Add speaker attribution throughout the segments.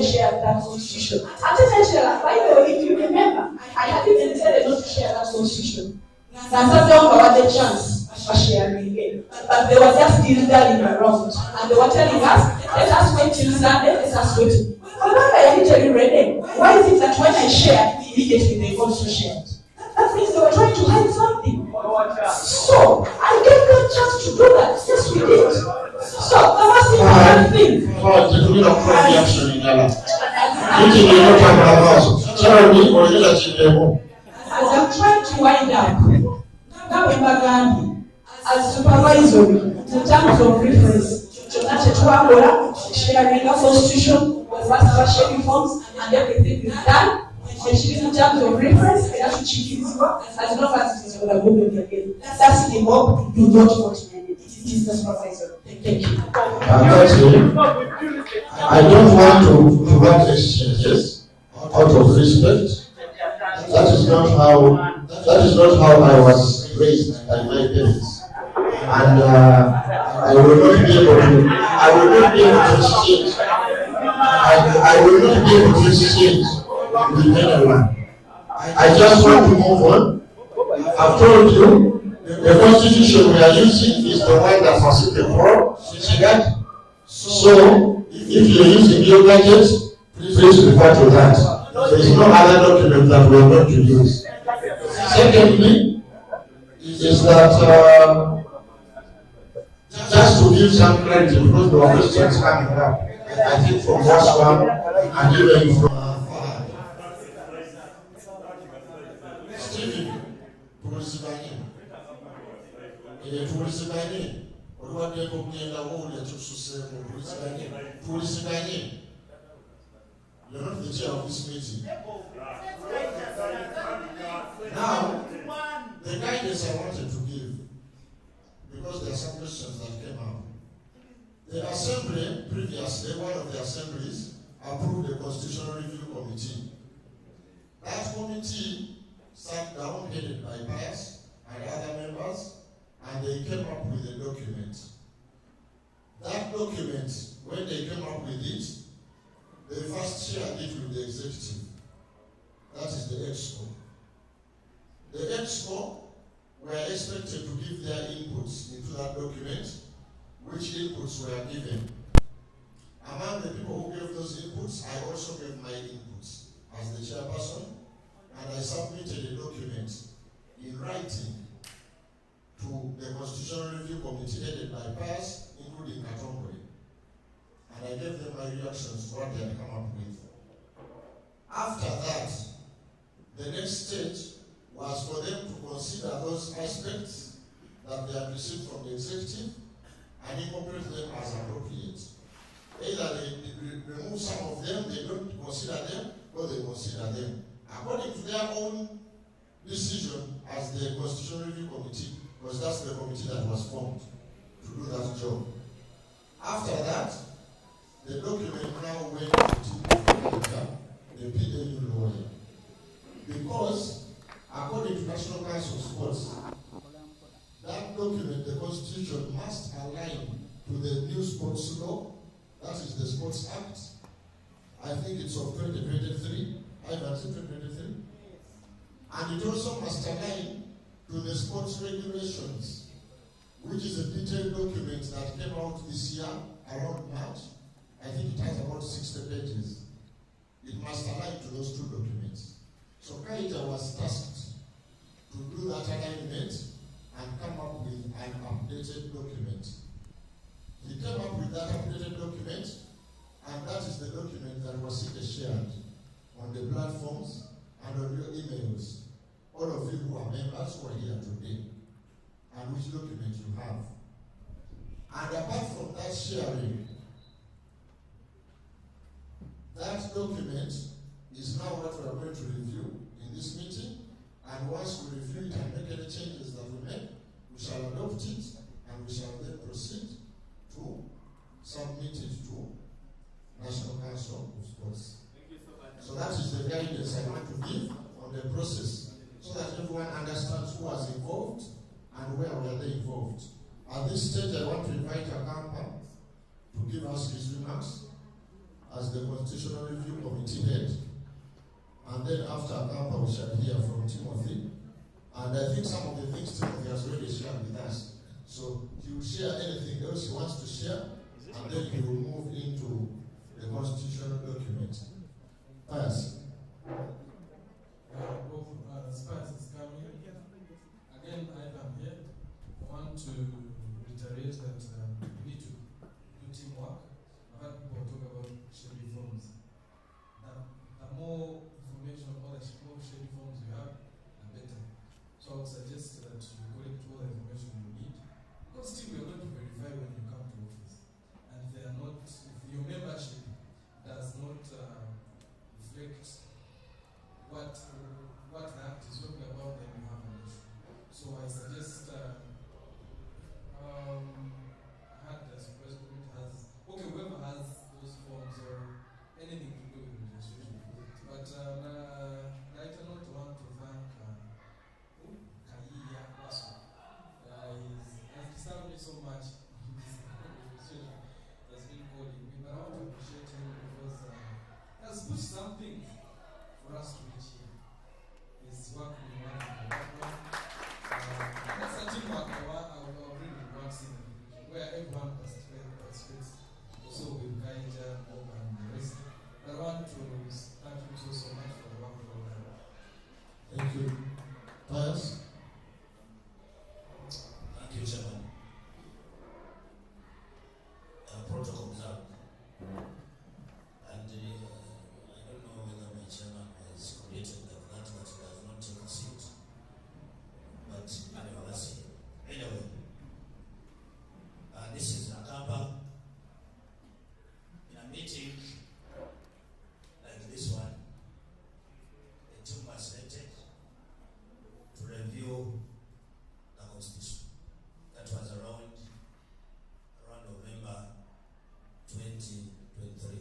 Speaker 1: share that constitution. And essentially, by the way, if you remember, I had even decided not to share that constitution. Now, some had the chance of sharing again, but they were just dilly-dallying around, and they were telling us, let us wait till Sunday, let us wait. However, I literally read them. Why is it that when I share, immediately they also shared? That means they were trying to hide something. So, I gave them a chance to do that. Yes, we did. So, there was the one thing. As I'm trying to wind up, now in Bagandi, as supervisory, in terms of reference, sharing a constitution, the first sharing forms, and everything is done. In terms of reference, I have to check his work as long as it is going to go again. That's the hope you don't want to manage. It is the supervisor. Thank you.
Speaker 2: I don't want to run exchanges out of respect. That is not how I was raised by my parents. And I will not be able to exchange. I will not be able to exchange with anyone. I just want to move on. I've told you, the constitution we are using is the one that was in the core. So, if you're using your gadget, please refer to that. There is no other document that we are going to use. Secondly, is that just to give some clarity, because there were questions coming up, I think from last one and even from you're not the chair of this meeting. Now, the guidance I wanted to give, because there are some questions that came out. The assembly, previously, one of the assemblies approved the Constitutional Review Committee. That committee sat down, headed by Pius and other members, and they came up with a document. That document, when they came up with it, they first shared it with the executive. That is the EXCO. The EXCO were expected to give their inputs into that document, which inputs were given. Among the people who gave those inputs, I also gave my inputs as the chairperson, and I submitted a document in writing to the Constitutional Review Committee headed by Pius, including Katombwe. And I gave them my reactions to what they had come up with. After that, the next stage was for them to consider those aspects that they had received from the executive and incorporate them as appropriate. Either they remove some of them, they don't consider them, or they consider them. According to their own decision as the Constitutional Review Committee, because that's the committee that was formed to do that job. After that, the document now went to the PDU lawyer. Because, according to National Council of Sports, that document, the Constitution, must align to the new sports law, that is the Sports Act. I think it's of 2023. I have seen 2023. And it also must align to the sports regulations, which is a detailed document that came out this year around March. I think it has about 60 pages. It must align to those two documents. So Kaita was tasked to do that alignment and come up with an updated document. He came up with that updated document, and that is the document that was shared on the platforms and on your emails. All of you who are members who are here today, and which document you have. And apart from that sharing, that document is now what we are going to review in this meeting, and once we review it and make any changes that we make, we shall adopt it, and we shall then proceed to submit it to National Council of Sports. So that is the guidance I want to give on the process, so that everyone understands who was involved and where were they involved. At this stage, I want to invite Akampa to give us his remarks. as the Constitutional Review Committee head. And then after Akapa, we shall hear from Timothy. And I think some of the things Timothy has already shared with us. So he will share anything else he wants to share, and then he will move into the constitutional document. Pass.
Speaker 3: Spice is coming. Again, I'm here. I want to reiterate that we need to do teamwork. I've heard people talk about shady forms. The more information or the more shady forms you have, the better. So I would suggest that you collect all the information you need. Because still we are going to verify when you come to office. And they are not, if your membership does not reflect what the act is talking about, then you have an issue. So I suggest, I had the president has, okay, whoever has those forms or anything to do with registration. But I do not want to thank Kaiya Waso. He has disturbed me so much in this registration that's been calling me. But I want to appreciate him because he has pushed something for us to reach here. His work will be one in the background. That's a teamwork I really want to see in the future, where everyone participates. Also with Kaija, Bob, and the rest. But I want to thank you so much for the work of all that.
Speaker 2: Thank you. Pius?
Speaker 4: Thank you, Chairman. Protocol observed. And I don't know whether my chairman has created that does not take a seat. But anyway, let's see. Anyway, this is Akamba. In a meeting like this one, the team was selected to review the Constitution. That was around November 2023.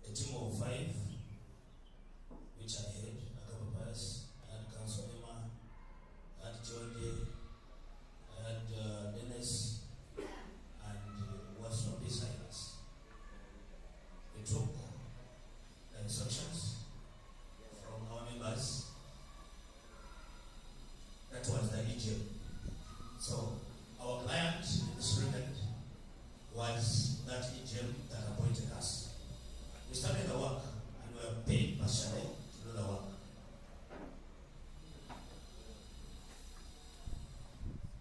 Speaker 4: A team of 5, which I had, Akamba Pius, I had Council Emma, I had George, I had Dennis, and was not beside us. We took the instructions from our members. That was the Egm. So our client in this regard was that Egm that appointed us. We started the work and we were paid partially to do the work.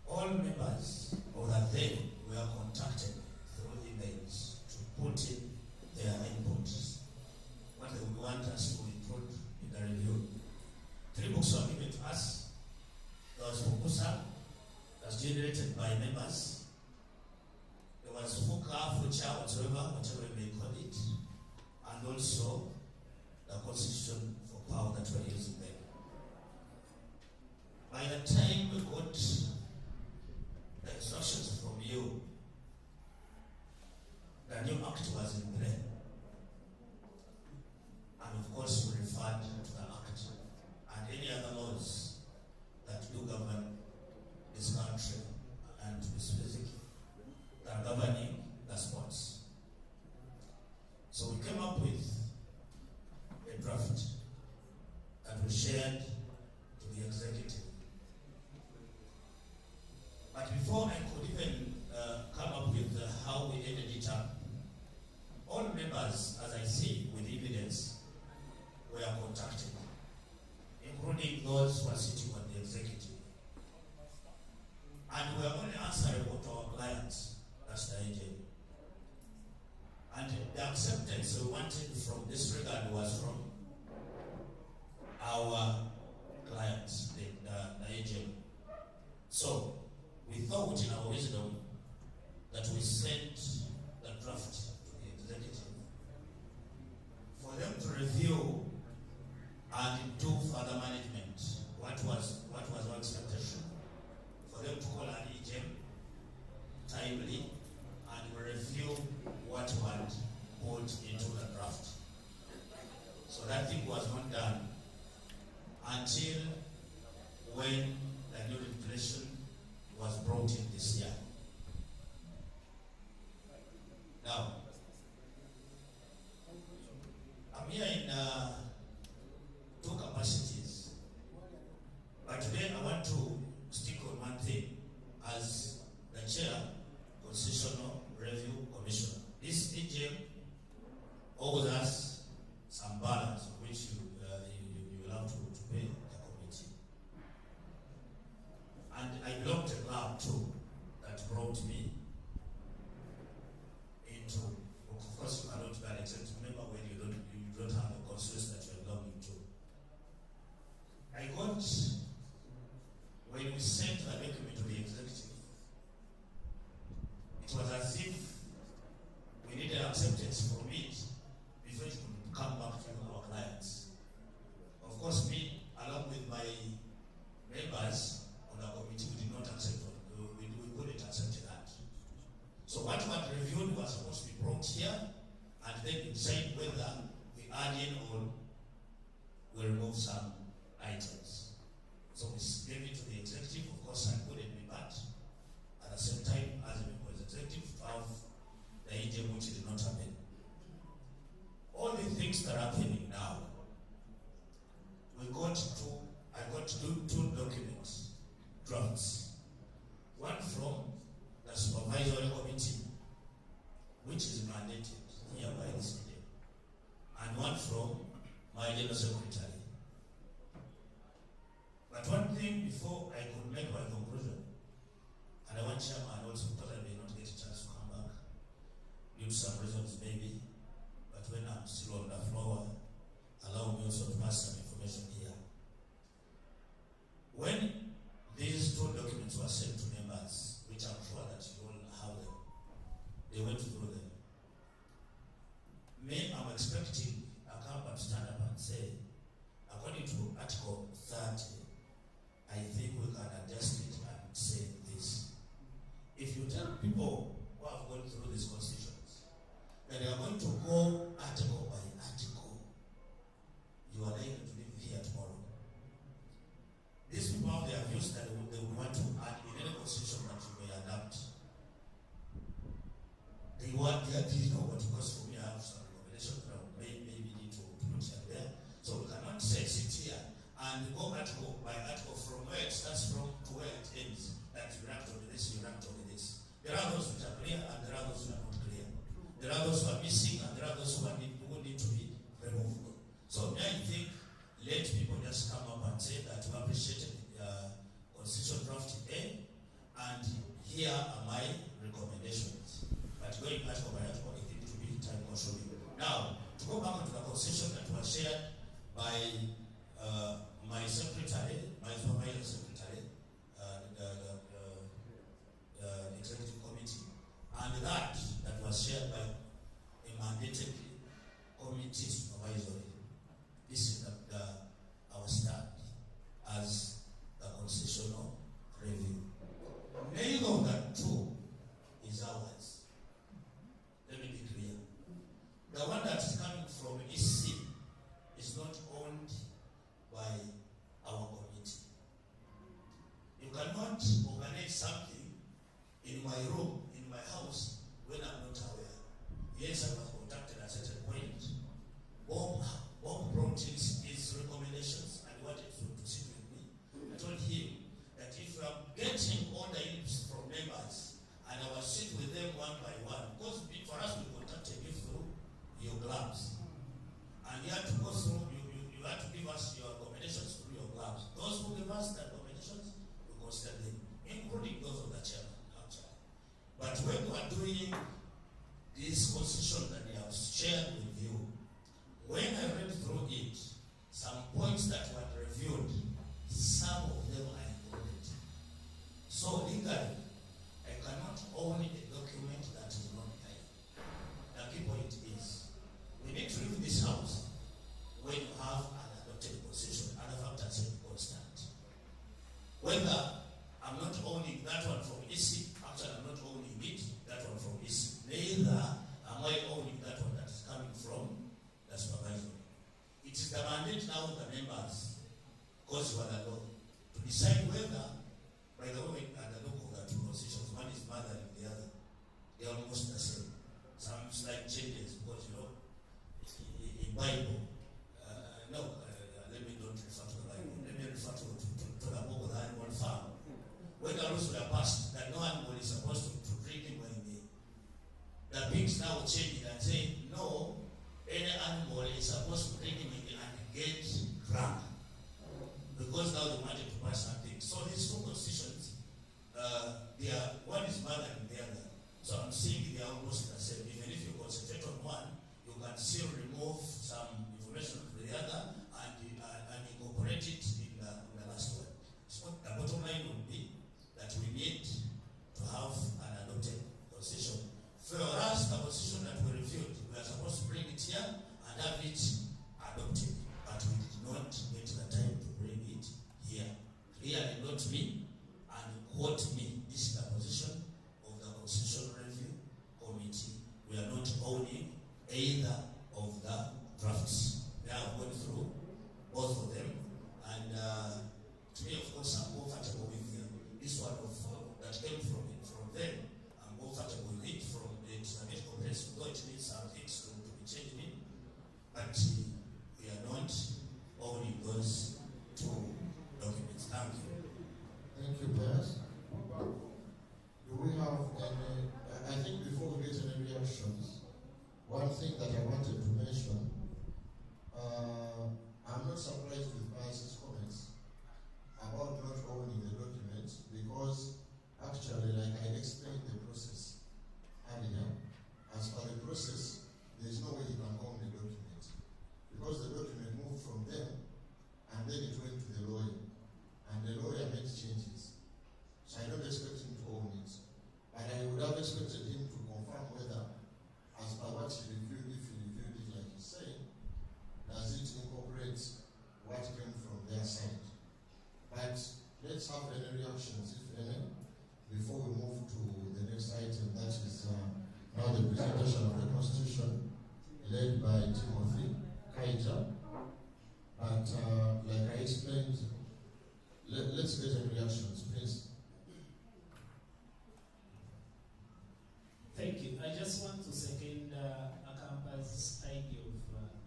Speaker 4: All members of that day were contacted through emails to put in their inputs, what they would want us to include in the review. 3 books were given to us. There was Fukusa, that's generated by members. There was Fuka, Fucha, whatever we may call it, and also the Constitution for Pau that we're using there. By the time we got the instructions from you, the new act was in play. And of course we referred to the act and any other laws that do govern this country, and to be specific, that are governing the sports. So we came up with a draft that we shared to the executive. But before I could even come up with how we ended it up, all members, as I say, with evidence, were contacted, including those who are sitting on the executive. And we are only answerable to our clients, that's the Egm. And the acceptance we wanted from this regard was from our clients, the Egm. So we thought in our wisdom that we sent the draft to the executive for them to review and do further management. What was our expectation? For them to call an Egm timely and review what we had put into the draft. So that thing was not done until when the new legislation was brought in this year. Now, owes us some balance which you will have to pay the committee. And I belong to a club too that brought me into, of course you cannot be an executive member when you don't have a constituency that you are belonging to. I got, when we sent the document to the executive, it was as if we needed acceptance from it before it could come back to our clients. Of course, me, along with my members on the committee, we did not accept it. We couldn't accept that. So what was reviewed was supposed to be brought here, and then we decide whether we add in or we remove some items. So we gave it to the executive. Of course, I couldn't be part. At the same time, as a member of the executive, to have the Egm, which did not happen. All the things that are happening now, I got two documents, drafts. One from the supervisory committee, which is mandated here by the city, and one from my general secretary. But one thing before I could make my conclusion, and I want chairman also, because I may not get a chance to come back due to some reasons maybe, but when I'm still on the floor, allow me also to pass some information here. When these two documents were sent to members, which I'm sure that you all have them, they went through them. Me, I'm expecting a company to stand up and say, according to Article 30, I think we can adjust it and say this. If you tell people who have gone through these constitutions that they are going to go article by article, you are likely to live here tomorrow. These people have their views that they would want to add in any constitution that you may adapt. They want their views, you know what, because for me I have some recommendations that I maybe need to put here there. So we cannot say sit here and go article by article from where it starts from to where it ends. That you react on this, you react on this. There are those which are clear and there are those who are not clear. There are those who are missing and there are those who need to be removed. So I think let people just come up and say that we appreciated Constitution Draft A, and here are my recommendations. But going article by article, I think it will be time consuming. Now, to go back to the Constitution that was shared by my secretary, my supervisor secretary, the executive committee, and that was shared by a mandated committee supervisory. This is our stand as the constitutional review. Neither of the two is ours. Let me be clear. The one that is coming from EC is not owned by our committee. You cannot organize something in my room, in my house, when I'm not aware. Yes, I was contacted at a certain point. Bob brought his recommendations and wanted to sit with me. I told him that if you are getting all the inputs from members, and I will sit with them one by one, because for us we contacted you through your clubs. And you have to go through, you have to give us your recommendations through your clubs. Those who give us the recommendations, we consider them, including those of the chairman, actually. But when we are doing this constitution that we have shared with you, when I read through it, some points that were reviewed, some of them are included. So legally, I cannot own a document that is not mine. The key point is, we need to leave this house when you have an adopted constitution, other factors are constant. Whether I'm not owning that one from EC, actually I'm not owning it, that one from EC. Neither am I owning that one that is coming from the supervisor. It is the mandate now of the members, because you are the law, to decide whether, by the way, at the look of the two constitutions, one is mother and the other, they are almost the same. Some slight changes, because in Bible, let me not refer to the Bible, let me refer to the book of the animal farm. When the rules were passed, that no animal is supposed to drink it when the pigs now change it and say, no, any have it adopted, but we did not get the time to bring it here. Clearly not me, and quote me, this is the position of the Constitution Review Committee. We are not owning either of the drafts. They have gone through both of them, and to me, of course, I'm comfortable with this one that came from them. I'm comfortable with it from the Islamic Conference, though it needs some things to be changed in, but we are not owning those two documents. Thank you.
Speaker 2: Thank you, Piers. Do we have any, I think before we get any reactions, one thing that I wanted to mention, I'm not surprised with Piers' comments about not owning the documents, because actually, like I explained the process earlier, as per the process, there is no way you can own the document, because the document moved from them and then it went to the lawyer, and the lawyer made changes. So I don't expect him to own it, but I would have expected him to confirm whether, as per what he reviewed, if he reviewed it like he's saying, does it incorporate what came from their side. But let's have any reactions, if any, before we move to the next item, that is now the presentation of the Constitution, led by Timothy Kaija. But like I explained, let's get any reactions, please.
Speaker 5: Thank you. I just want to second Akampa's idea of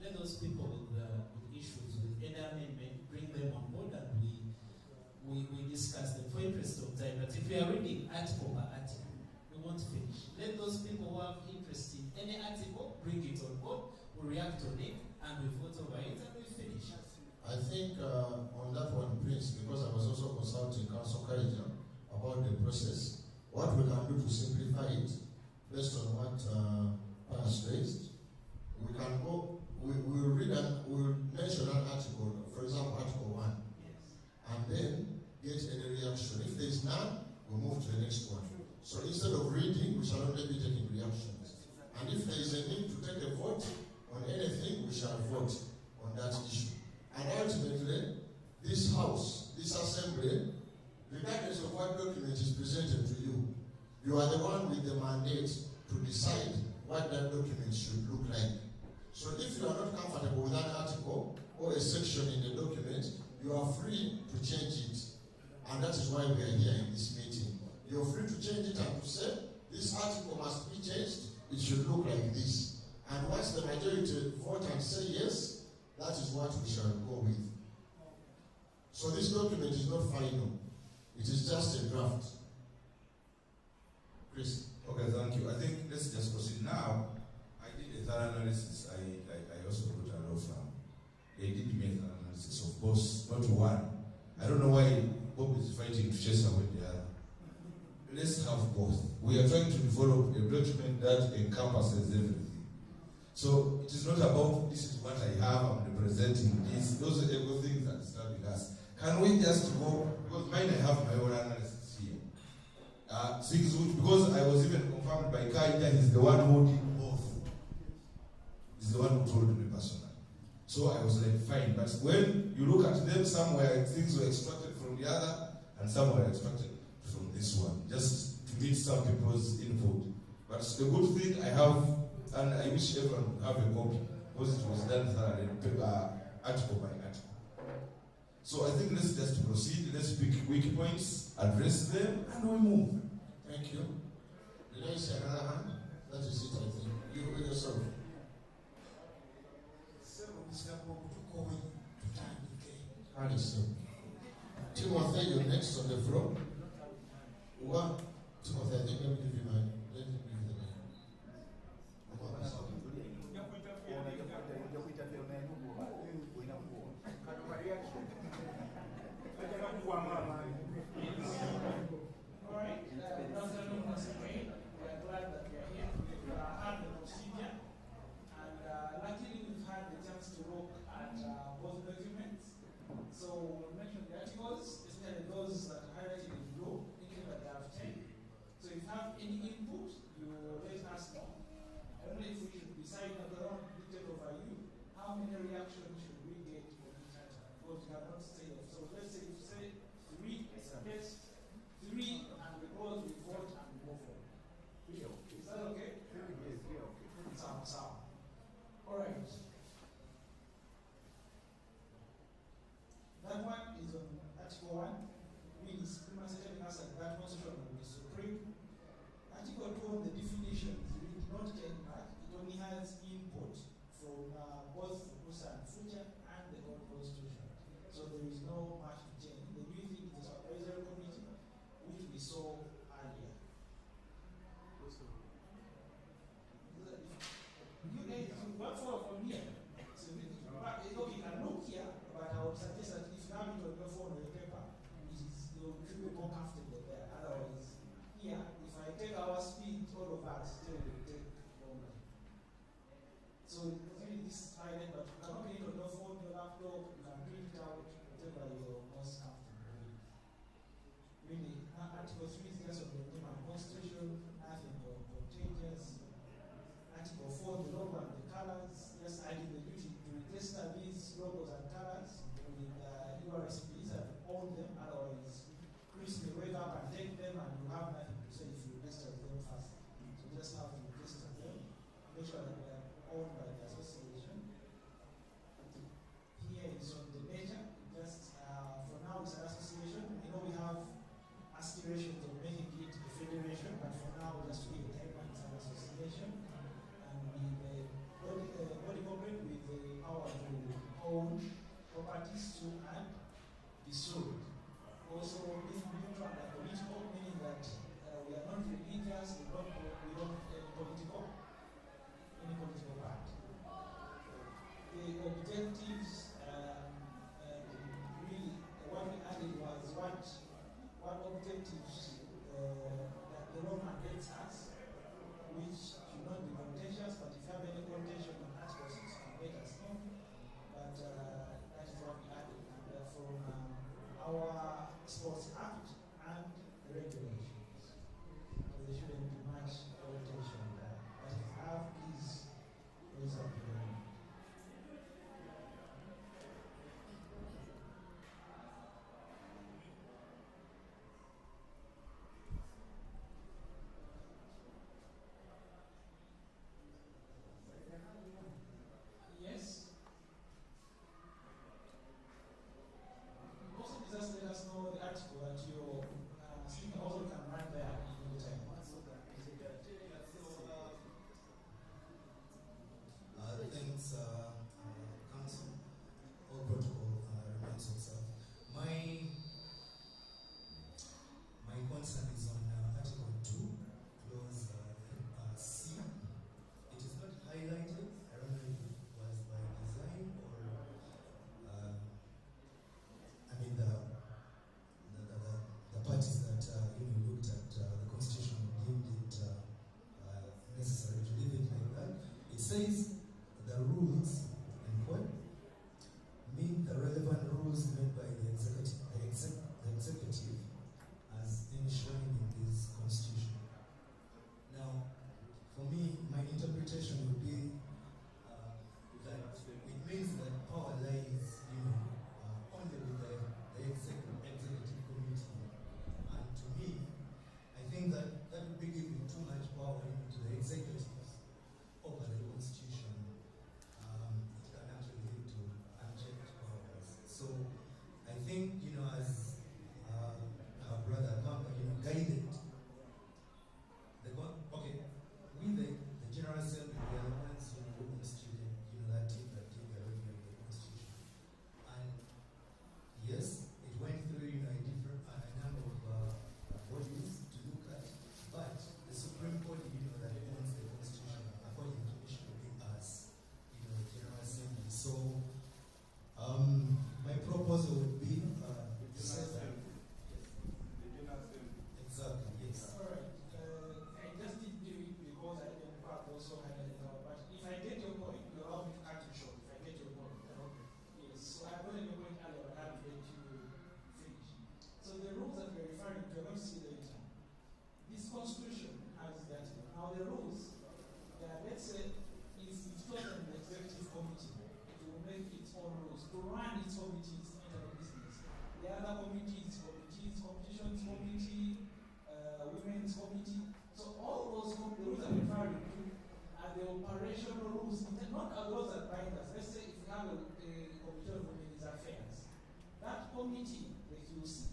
Speaker 5: let those people with issues with any amendment bring them on board, and we discuss them for interest of time. But if we are reading article by article, we won't finish. Let those people who have interest in any article bring it on board, we react on it, and we vote over it, and we finish.
Speaker 2: I think on that one, Prince, because I was also consulting Council Kaija about the process, what we can do to simplify it, based on what Piers raised, we can go, we'll mention an article, for example, Article 1, and then get any reaction. If there is none, we'll move to the next one. So instead of reading, we shall only be taking reactions. And if there is a need to take a vote on anything, we shall vote on that issue. And ultimately, this House, this Assembly, regardless of what document is presented to you, you are the one with the mandate to decide what that document should look like. So if you are not comfortable with an article or a section in the document, you are free to change it. And that is why we are here in this meeting. You are free to change it and to say, this article must be changed, it should look like this. And once the majority vote and say yes, that is what we shall go with. So this document is not final. It is just a draft. Chris.
Speaker 6: Okay, thank you. I think let's just proceed now. I did a thorough analysis. I also wrote a law firm. They did make an analysis of both, not one. I don't know why Bob is fighting to chase away the other. Let's have both. We are trying to develop a document that encompasses everything. So it is not about this is what I have, I'm representing this. Those are ego things that disturbing us. Can we just go, because mine I have my own analysis here. Because I was even confirmed by Kaija, he's the one who did both. He's the one who told me personally. So I was like, fine. But when you look at them, somewhere things were extracted from the other, and some were extracted from this one, just to meet some people's input. But the good thing I have, and I wish everyone would have a copy, because it was done thoroughly, article by article. So I think let's just proceed, let's pick weak points, address them, and we move.
Speaker 2: Thank you. Did I say another hand? That is it, I think. You yourself. Timothy, you're next on the floor. What? Timothy, I think let me give you my. Let me give you the name.
Speaker 5: Alright, afternoon once again. We are glad that we are here. We had the procedure, and luckily we've had the chance to look at both documents. So we'll mention the articles, especially those that are highlighted in blue, thinking that they have 10. So if you have any input, you let us know. I don't know if we should decide on the wrong dictate over you, how how many reactions should we get on each item? Because you cannot say, so let's say if you say 3 against 3 and we close with vote and we move on. Is that okay?
Speaker 7: Yes, okay.
Speaker 5: Sound. Alright. That one is on Article 1. Means pretty much telling us that that constitution will be supreme. Article 2 on the definitions, we did not change much. It only has input from both Musa and Fuja and the old constitution. So there is no much to change. The new thing is the supervisory committee, which we saw earlier. You guys work from here. So you can look here, but I would suggest that if you have it on your phone or your paper, you should be more comfortable there. Otherwise, here, if I take our speed, all of us still will take longer. So really this is silent, but you can open it on your phone, your laptop, you can print it out, whatever you're most comfortable with. Really, Article 3 is just on the name and constitution, nothing contagious. Article 4, the logo and the colors, just adding the duty to register these logos and colors with your recipes and own them, otherwise Chris may wake up and take them and you have nothing to say if you register them first. So you just have to register them, make sure that they are owned by the association. Here is on the nature, just for now it's an association. You know we have aspirations of making it a federation, but for now just to give it it's an association. And the body corporate with the power to own properties to and be sold. Also, being neutral and political, meaning that we are not religious, we don't political, any political party. The objectives, really, what we added was what objectives that the law mandates us, which should not be contentious, but if you have any contention on articles, you can let us know. But that is what we added. And from our Sports Act and the regulations. So there shouldn't be much contention there. But if you have, please raise up your hand. Yes? Also, just let us know the article that you're speaking. Also, can write there in the time.
Speaker 8: Thanks, Council. All protocol remains observed. My concern is on Article 2, Clause C. It is not highlighted. I don't know if it was by design or the parties that looked at the Constitution deemed it necessary to leave it like that. It says the rules, and what mean the relevant rules made by the executive as enshrined in this Constitution. Now, for me, my interpretation would be that it means that power lies, only with the executive committee. And to me, I think that would be giving too much power to the executives over the Constitution.
Speaker 5: to run its committees, enter the business. The other committees, competitions committee, women's committee. So all those the rules I'm referring to are the operational rules, not those that bind us. Let's say if you have a committee of women's affairs, that committee, the QC,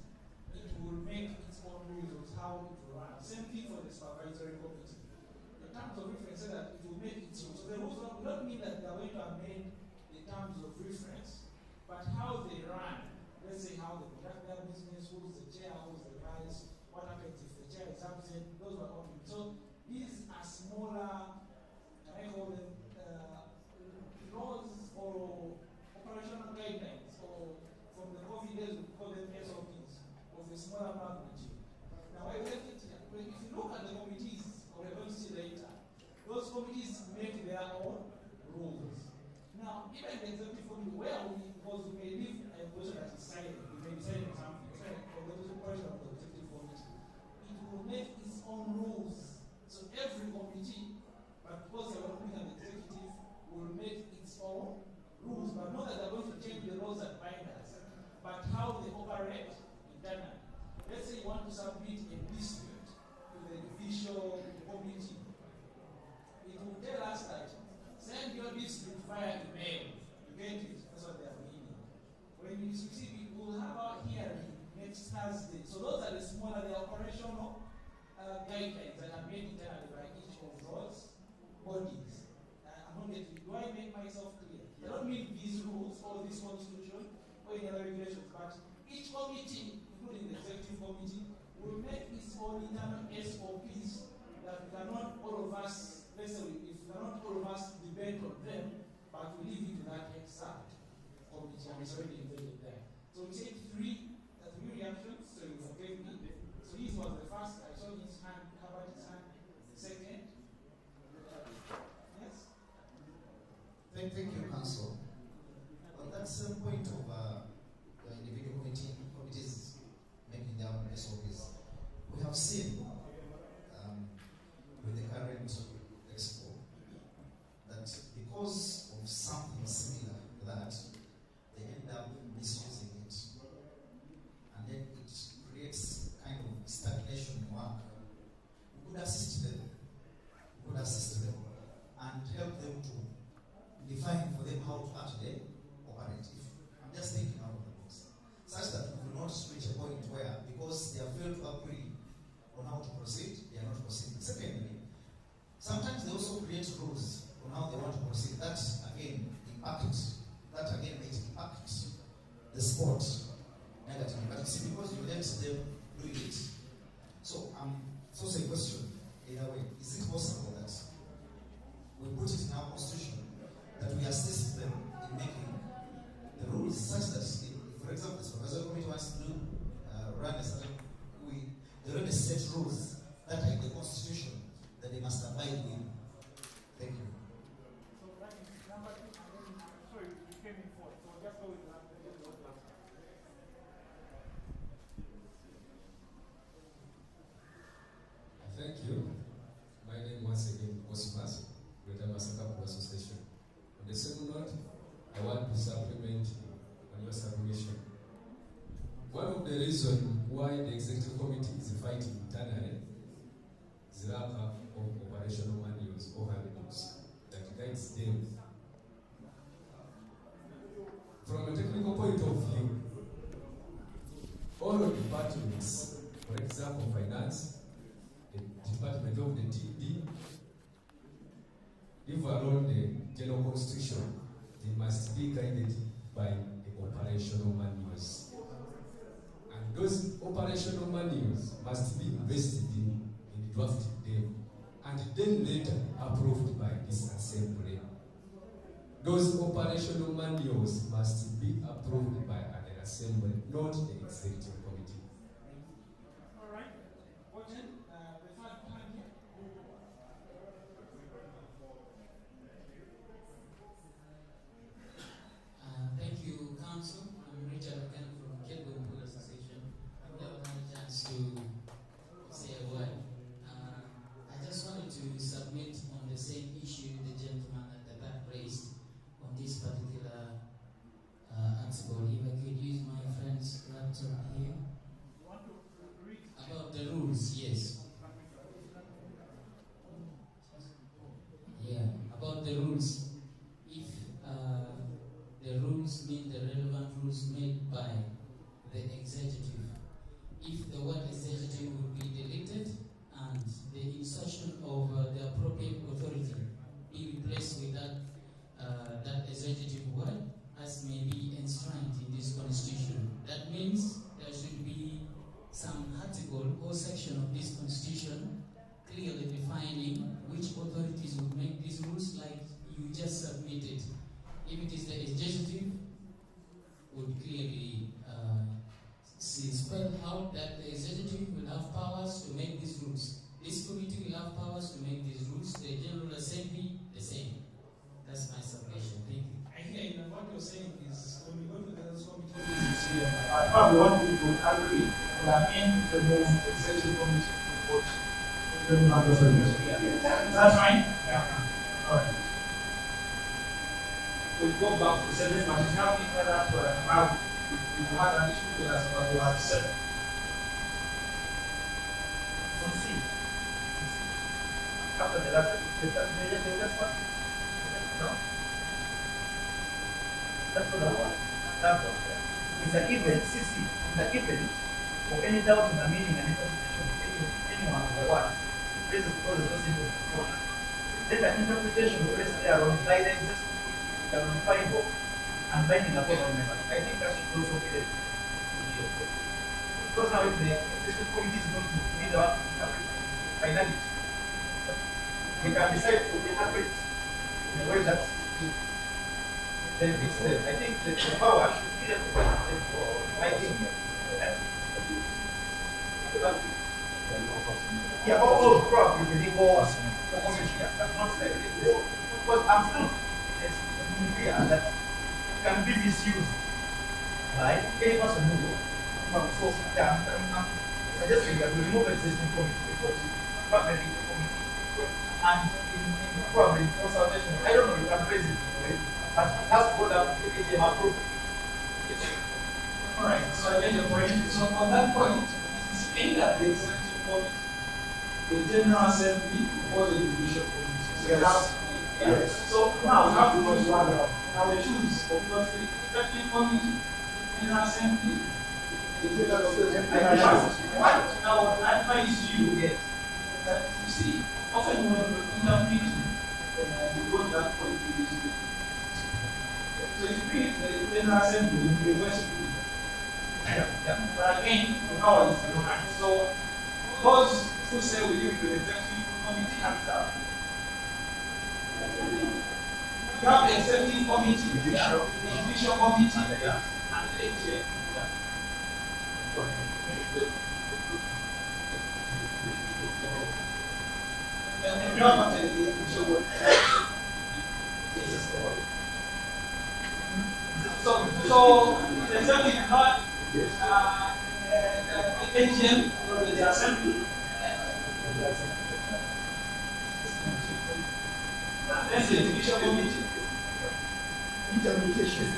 Speaker 5: it will make its own rules of how it will run. Same thing for the supervisory committee. The terms of reference say that it will make its rules. So the rules will not mean that they are going to amend the terms of reference, but how they run. Let's say how they conduct their business, who's the chair, who's the vice, what happens if the chair is absent, those were all. So these are smaller, can I call them, laws or operational guidelines, or from the COVID days we call them SOPs, of a smaller magnitude. Now, if you look at the committees, or we're going to see later, those committees make their own rules. Now, even the executive committee, because we may leave a position that is silent, we may be silent something, for the question of the executive committee, it will make its own rules. So every committee, but because they are looking at the executive, will make its own rules, but not that they're going to change the laws that bind us, but how they operate internally. Let's say you want to submit a dispute to the judicial committee. It will tell us that send your dispute via email. You get it? That's what they are meaning. When you see, we will have our hearing next Thursday. So those are the smaller, the operational guidelines that are made internally by each of those bodies. I'm not getting. Do I make myself clear? I don't mean these rules or this constitution or any other regulations, but each committee, including the executive committee, will make its own internal SOPs that we cannot all of us, let's say, if we cannot all of us debate on them, but we leave it to that exact committee, and it's already embedded there. So we take three reactions, so you forgave me. So his was the first, I saw his hand, covered his hand. Second. Yes?
Speaker 7: Thank you, Council. On that same point of the individual committees making their own SOPs, we have seen with the current expo that because of something similar to that, they end up misusing it. And then it creates kind of stagnation in work. We could assist them. And help them to define for them how to actually operate. I'm just thinking out of the box. Such that we will not reach a point where, because they have failed to agree on how to proceed, they are not proceeding. Secondly, sometimes they also create rules on how they want to proceed. That again might impact the sport negatively. But you see, because you let them do it. So it's also a question in a way. Is it possible that we put it in our constitution that we assist them in making the rules such that, if, for example, the supervisory committee wants to run a certain, they already set rules that are in the constitution that they must abide with. Thank you.
Speaker 9: So, number two, sorry, you came in fourth, so just go with that.
Speaker 3: Thank you. My name once again Osmas, Greater Masaka Association. On the same note, I want to supplement on your submission. One of the reasons why the executive committee is fighting internally is the lack of operational manuals or handbooks that guides them. From a technical point of view, all of the departments, for example, finance, the department of the TD, if alone the general constitution, they must be guided by the operational manuals. And those operational manuals must be invested in drafting them, and then later approved by this assembly. Those operational manuals must be approved by an assembly, not the executive committee.
Speaker 9: All right. Watching the third plan here.
Speaker 10: Thank you, Council. I'm Richard again from Cable Pool Association. I've never had a chance to say a word. I just wanted to submit on the same issue the gentleman at the back raised on this particular rules mean the relevant rules made by the executive. If the word executive would be deleted and the insertion of the appropriate authority be replaced with that executive word as may be enshrined in this constitution. That means there should be some article or section of this constitution clearly defining which authorities would make these rules like you just submitted. If it is the executive, would clearly spell out that the executive will have powers to make these rules. This committee will have powers to make these rules. The General Assembly, the same. That's my submission. Thank you.
Speaker 9: I hear what you're saying is when we go to the committee here, I probably want people to agree that in the executive committee report, is that fine? Yeah. All right. We go back to 7, but it's now in that we had an issue with us about we had 7. So see. After the last, that's what? No? That's what I want. That's what it's an event, CC, it's an event for any doubt in the meaning and interpretation of anyone of the words. This is because it's not simple before. Then the interpretation of rest there on guidance, verifiable, and binding upon all members. I think that should also be there. Because now if the executive committee is going to be the one to interpret finality, they can decide to interpret in a way that's then it's there. I think that the power should be there for fighting. Yeah, all probably the legal committee. That's not like this. Because I'm still clear that it can be misused by any person who so I'm suggesting that we remove existing committee because probably the committee and in probably consultation. I don't know, you can raise it, but it has to go down to the AGM approval. Alright, so I get your point. So on that point, it is aimed at the executive committee, the General Assembly, or the Judicial Committee. Yes. So now we have to choose one round. Now we choose for the executive committee, General Assembly, the General Assembly. Now I advise you that you see, often when we interpret, we go to that point. So if you read the General Assembly, you will be West. But again, the power is in your hands. So those who say we leave the executive committee hands up. You have the executive committee, the judicial committee, and the AGM. And you have the judicial committee. So the executive not AGM or the assembly. That's the judicial committee. Interpretation is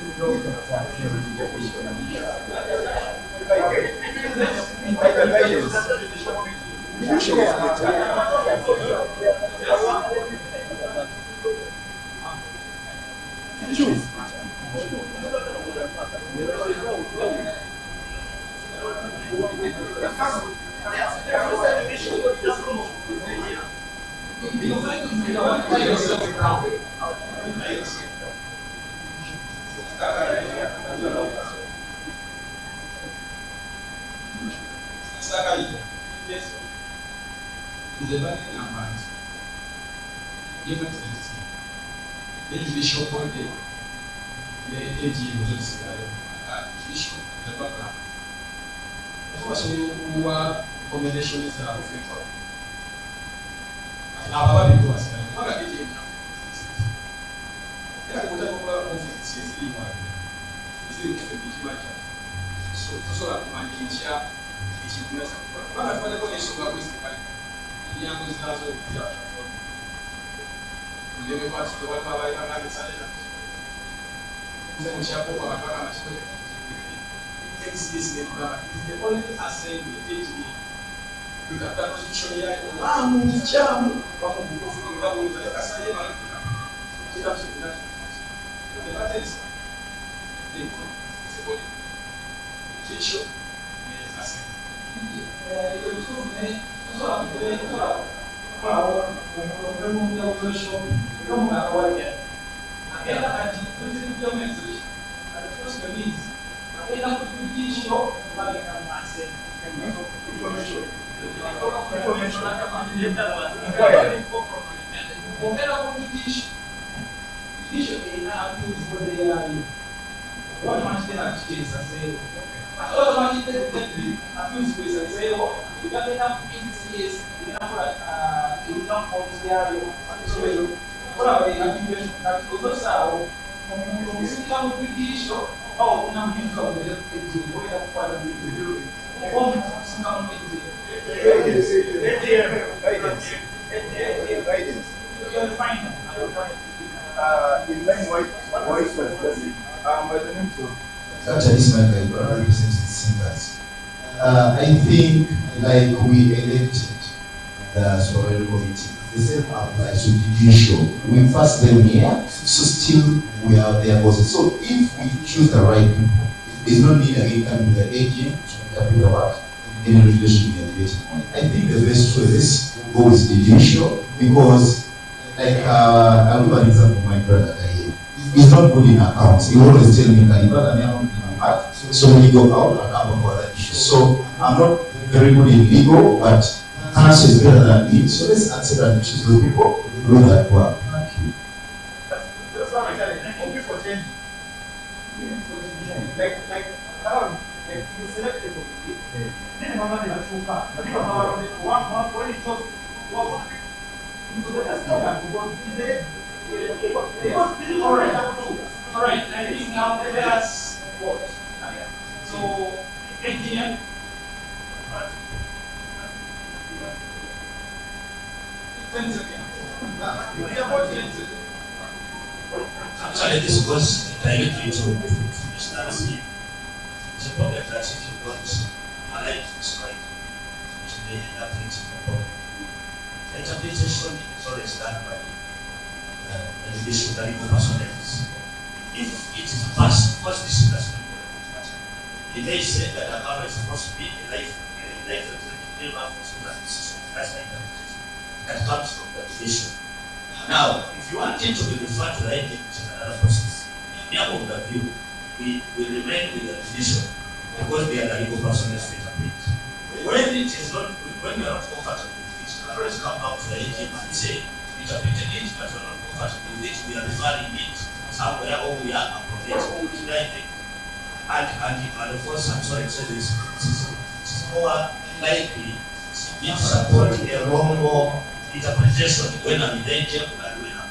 Speaker 11: I think, like we elected the Sovereign Committee, the same applies to judicial. We first them here, so still we are their bosses. So if we choose the right people, there's no need again coming to the AGM to interpret about any regulation we are debating on. I think the best choice is go with judicial because, like, I'll give an example of my brother here. He's not good in accounts. He always tell me that so when you go out, I'll come about that issue. So I'm not very good in legal, but counsel is better than me. So let's accept and choose those people who do that work. Thank you.
Speaker 9: That's what I'm telling you. Thank you for changing. Like, you select the committee. Then Mama is too far. But if Mama when it was so that's not all right. I think now let us vote. So, AGM. 10 seconds.
Speaker 4: Actually, this goes directly to Mr. Nancy. It's a problem that if you don't align this right, which may end up into a problem. The interpretation is always done by the judiciary personnel. If it is passed, of course, this is not it may say that the government is supposed to be a life executive for that decision. That's the interpretation that comes from the division. Now, if you want it to be referred to the AGM, which is another process, in your point of view, we remain with the division because we are the legal personnel to interpret. When it is not, when we are not comfortable with it, we always come back to the AGM and say, we interpreted it, but we are not comfortable with it, we are referring it somewhere or we are appropriating it. And of course, I'm sorry to say this, it's more likely to support a wrong interpretation when I'm in danger and when I'm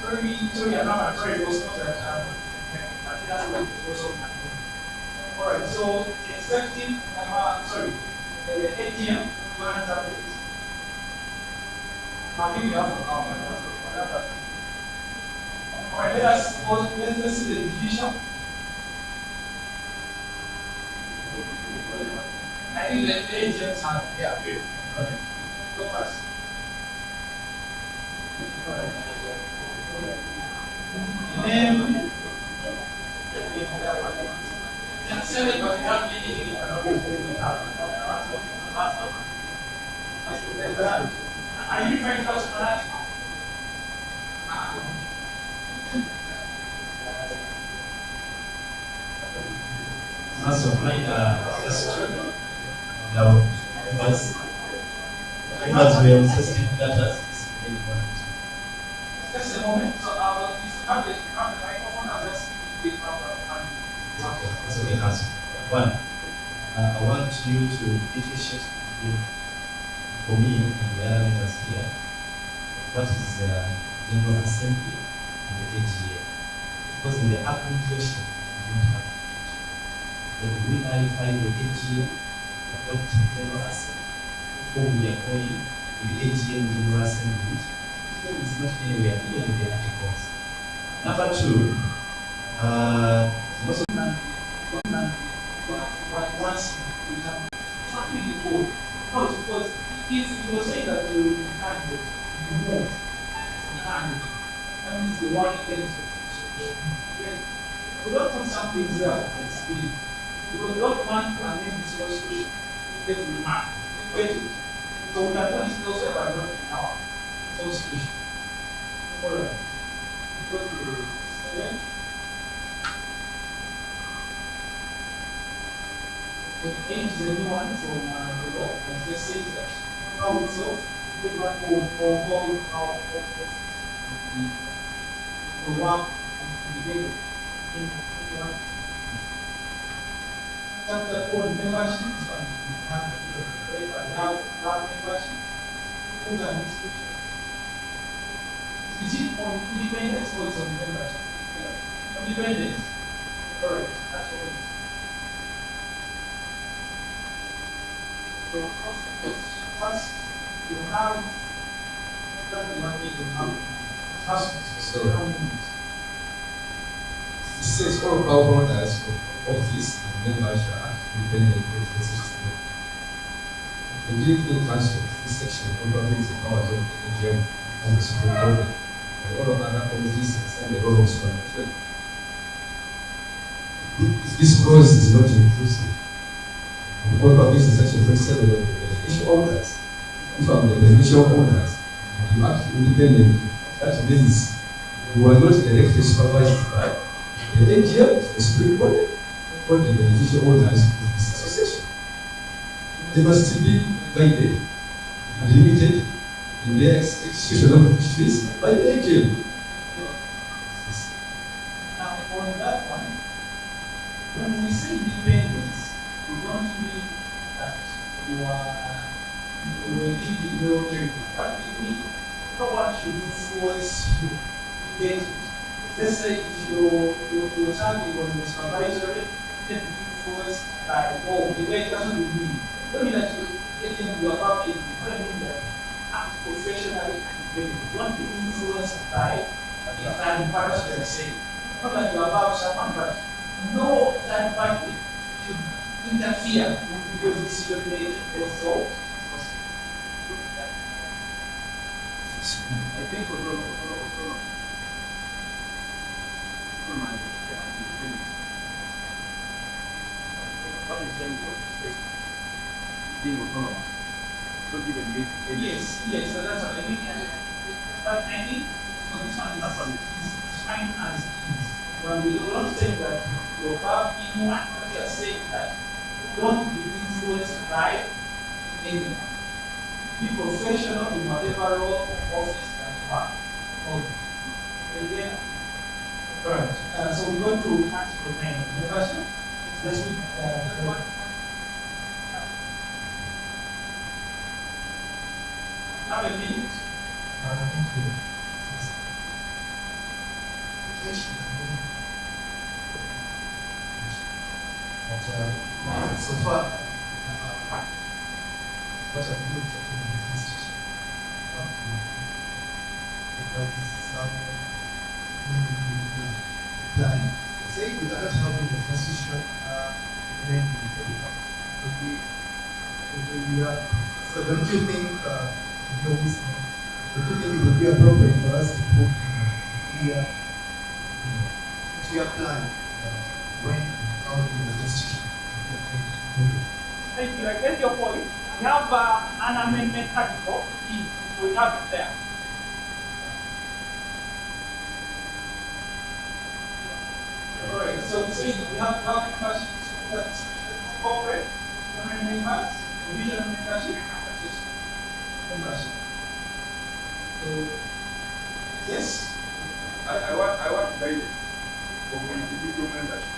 Speaker 9: Sorry, I'm not afraid of that. Alright, so executive, AGM, I think you have to come. Alright, let's see the division. I think the agents have, yeah, okay. Go first. Name. Seven, but we have anything. Are you trying to touch on that?
Speaker 5: As of like now, members we have sensitive data.
Speaker 9: Just a moment. So have the microphone and let's speak
Speaker 5: Okay, that's okay. Answer. One, I want you to differentiate for me and the other members here what is General Assembly and the AGA. Because in the application, we don't have then we clarify the AGM, adopt General Assembly, or we are calling the AGM General Assembly, which is not anywhere in the articles. Number two, most of them,
Speaker 9: once we have something to go, because if you were saying that you can't do it, you won't, you can't do it. That means the one against it. we don't want some things there for flexibility. Because we don't want to amend this constitution if we have get it. So we can do this also by not in our constitution. Alright. Go to the second. The age is a new one from the law, and just says that how itself, the one who will how the work and the debate in one. Chapter 4 membership is one. Have membership. Who's an institution? Is it on independence or it's on membership? Independence. Correct. That's what it is. So first you have that money you have. First, so how many?
Speaker 8: It says all holders of office and members are independent organizations. The European Council, this section controls the powers of the Egm and the Supreme Court, and all of other organizations and the role of superintendent. This clause is not inclusive. The Code of Business Section 27 of the beneficial owners. If I'm the beneficial owners, you act independently. That means you are not directly supervised by the Egm, the Supreme Court, or the beneficial owners of this association. They must be guided and limited in their execution of duties by the Egm.
Speaker 9: Now, on that one, when we say independence, we don't mean that you are keeping your trade. What we mean, no one should influence you. Get it? Let's say if your child was in supervisory, then be influenced by, oh, the way it doesn't mean. Don't mean that you're getting your above it. What I mean that act professionally and independent. Don't be influenced by the third party per se. Not that you're above someone, but no third party should interfere with your decision making or thought.
Speaker 12: I think what is saying being autonomous. Don't even make any.
Speaker 9: Yes, so that's what I mean. But I think for this one, it's fine as it is. When we don't say that you're above anyone, we are saying that don't be influenced by anyone. Be professional in whatever role or office that you have. Again, right. So we go to Article 9. Membership. Let's read that one. Have a minute.
Speaker 8: So far, what I've looked at in the institution, plan. Say we are not having the constitution, then we are. So don't you think, don't you think it would be appropriate for us to put clear plan when out in the constitution?
Speaker 9: Thank you. I get your point. We have an amendment article. We have it there. Alright, so we have membership, corporate, members, division membership, membership. So, yes?
Speaker 12: I want guidance for individual membership.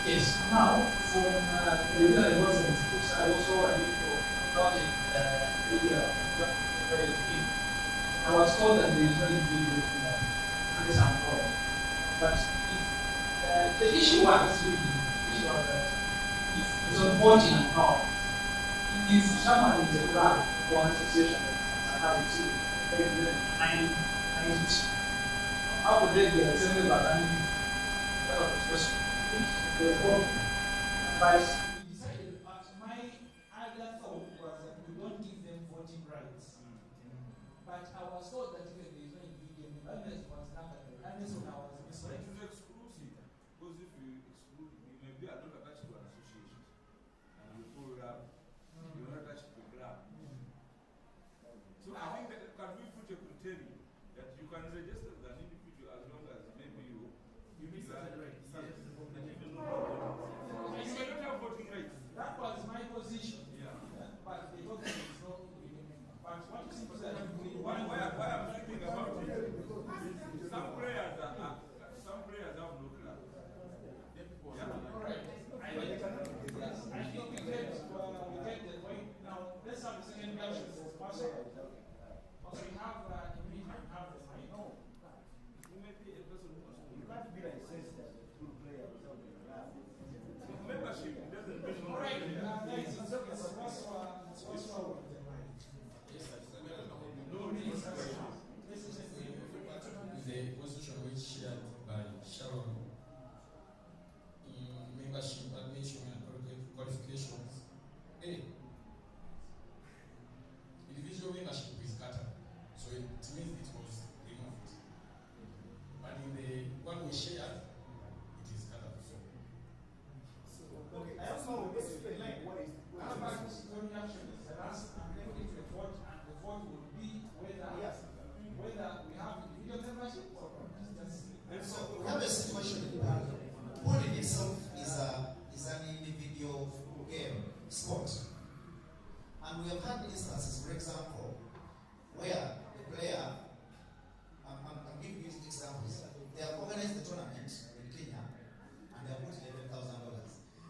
Speaker 9: Yes, now from the legal enforcement, I also need to acknowledge I was told that there is no individual unless I'm wrong. But if the issue was really that if it's on voting and not, if someone is a club or an association that has to and how would they be exempted by that? That was the question. But we decided, but my other thought was that we don't give them voting rights. But I was told that even there is
Speaker 12: tell you that you can register as an individual as long as maybe you
Speaker 9: mean certain rights.
Speaker 12: Yes. You may not have voting rights.
Speaker 9: That was my position.
Speaker 12: Yeah.
Speaker 9: But the voting is not but what you see that
Speaker 12: why I'm thinking about it, some prayers have no class. Yeah.
Speaker 9: Correct. I think we get the point. Now, let's have the second question. Also, we have we have the mic. No.
Speaker 12: You may be a person who wants to.
Speaker 13: You can't be like sensitive through prayer without the class.
Speaker 12: Membership doesn't mean
Speaker 9: correct. It's also
Speaker 3: the position which shared by Sharon in membership, admission, and qualifications. A. Individual membership is scattered, so it means it was removed. But in the one we shared, it is scattered before.
Speaker 13: Okay, I also explain what is
Speaker 9: conjunction is the last amendment to the vote, and the vote will be whether we have individual membership or
Speaker 7: so we have a situation in polling itself is an individual game sport, and we have had instances, for example, where the player, I'm giving you examples. They have organized the tournament in Kenya, and they have put $11,000,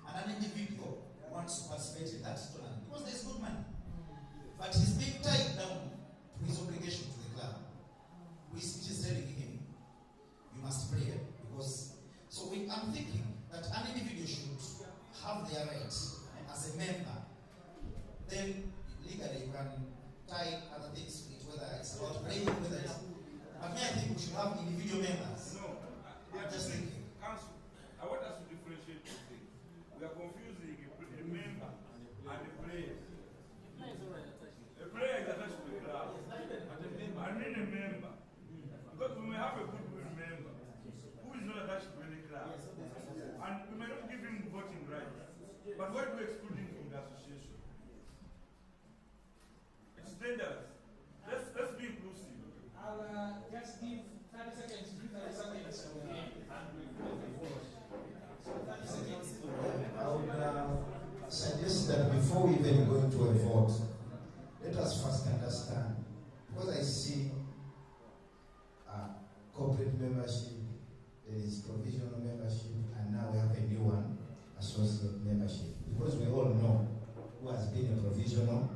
Speaker 7: and an individual wants to participate in that tournament because there is good money, but he's being tied down to his obligation to the club, which is telling him, you must play because. So I'm thinking that an individual should have their rights as a member. Then legally you can tie other things to it, whether it's about playing, whether it's. But me, I think we should have individual members.
Speaker 12: No,
Speaker 7: I'm just thinking.
Speaker 12: Council, I want us to differentiate two things. We are confusing a member and a player. A player is attached to the club, I mean a member. Because we may have a good member who is not attached to any club, and we may not give him voting rights. But why do we exclude him from the association? It's dangerous. Let's be inclusive.
Speaker 9: I'll just give 30 seconds to 30 seconds and we'll move forward. So 30 seconds.
Speaker 14: I would suggest that before we even go into a vote, let us first understand, because I see corporate membership, there is provisional membership, and now we have a new one, associate membership. Because we all know who has been a provisional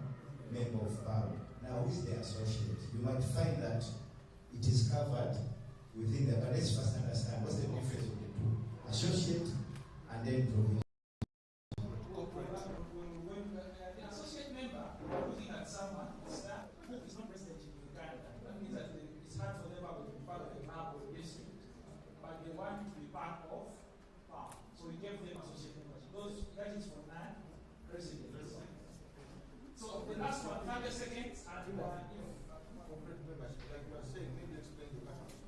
Speaker 14: member of Pau. Now, who is the associate? You might find that it is covered within the, but let's first understand what's the difference of the two. Associate and then provisional.
Speaker 9: The associate member, looking at someone who is not president in Uganda, that means that it's hard for them to be part of the club or the district, but they want to be part of Pau. So we gave them associate membership. That is for non-residents. So the last one, 30 seconds, and